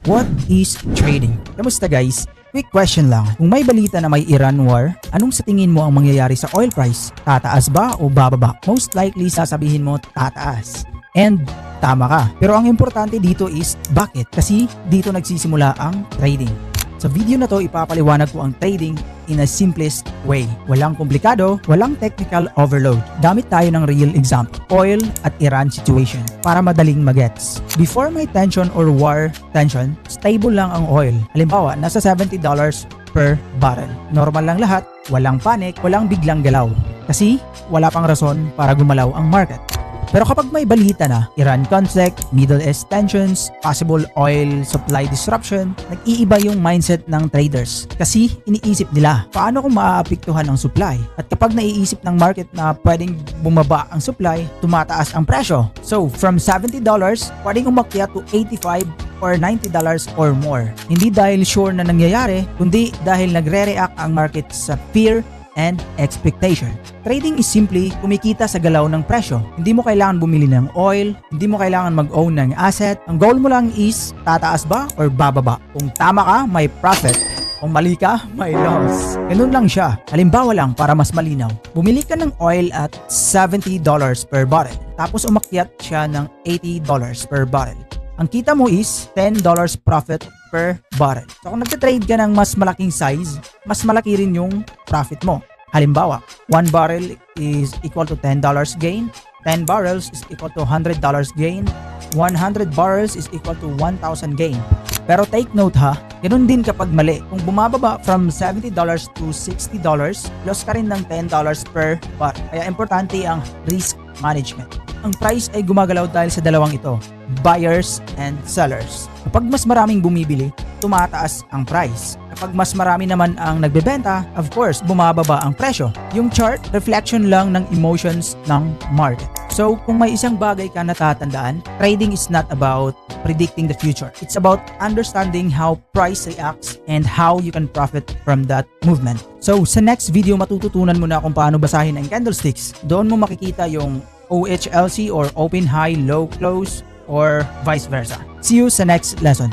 What is trading? Kamusta guys? Quick question lang. Kung may balita na may Iran war, anong sa tingin mo ang mangyayari sa oil price? Tataas ba o bababa? Most likely sasabihin mo tataas. And tama ka. Pero ang importante dito is bakit? Kasi dito nagsisimula ang trading. Sa video na to, ipapaliwanag ko ang trading in a simplest way. Walang komplikado, walang technical overload. Gamit tayo ng real example, oil at Iran situation, para madaling magets. Before may tension or war tension, stable lang ang oil. Halimbawa, nasa $70 per barrel. Normal lang lahat, walang panic, walang biglang galaw. Kasi wala pang rason para gumalaw ang market. Pero kapag may balita na, Iran conflict, Middle East tensions, possible oil supply disruption, nag-iiba yung mindset ng traders. Kasi iniisip nila, paano kung maaapektuhan ang supply? At kapag naiisip ng market na pwedeng bumaba ang supply, tumataas ang presyo. So, from $70, pwedeng umakyat to $85 or $90 or more. Hindi dahil sure na nangyayari, kundi dahil nagre-react ang market sa fear and expectation. Trading is simply kumikita sa galaw ng presyo. Hindi mo kailangan bumili ng oil, hindi mo kailangan mag-own ng asset. Ang goal mo lang is tataas ba or bababa. Kung tama ka, may profit. Kung mali ka, may loss. Ganun lang siya. Halimbawa lang para mas malinaw. Bumili ka ng oil at $70 per barrel. Tapos umakyat siya ng $80 per barrel. Ang kita mo is $10 profit per barrel. So kung nagtatrade ka ng mas malaking size, mas malaki rin yung profit mo. Halimbawa, 1 barrel is equal to $10 gain, 10 barrels is equal to $100 gain, 100 barrels is equal to 1,000 gain. Pero take note ha, ganun din kapag mali. Kung bumababa from $70 to $60, loss ka rin ng $10 per barrel. Kaya importante ang risk management. Ang price ay gumagalaw dahil sa dalawang ito, buyers and sellers. Kapag mas maraming bumibili, tumataas ang price. Kapag mas marami naman ang nagbebenta, of course, bumababa ang presyo. Yung chart, reflection lang ng emotions ng market. So, kung may isang bagay ka natatandaan, trading is not about predicting the future. It's about understanding how price reacts and how you can profit from that movement. So, sa next video, matututunan mo na kung paano basahin ang candlesticks. Doon mo makikita yung OHLC or open high, low close, or vice versa. See you sa next lesson.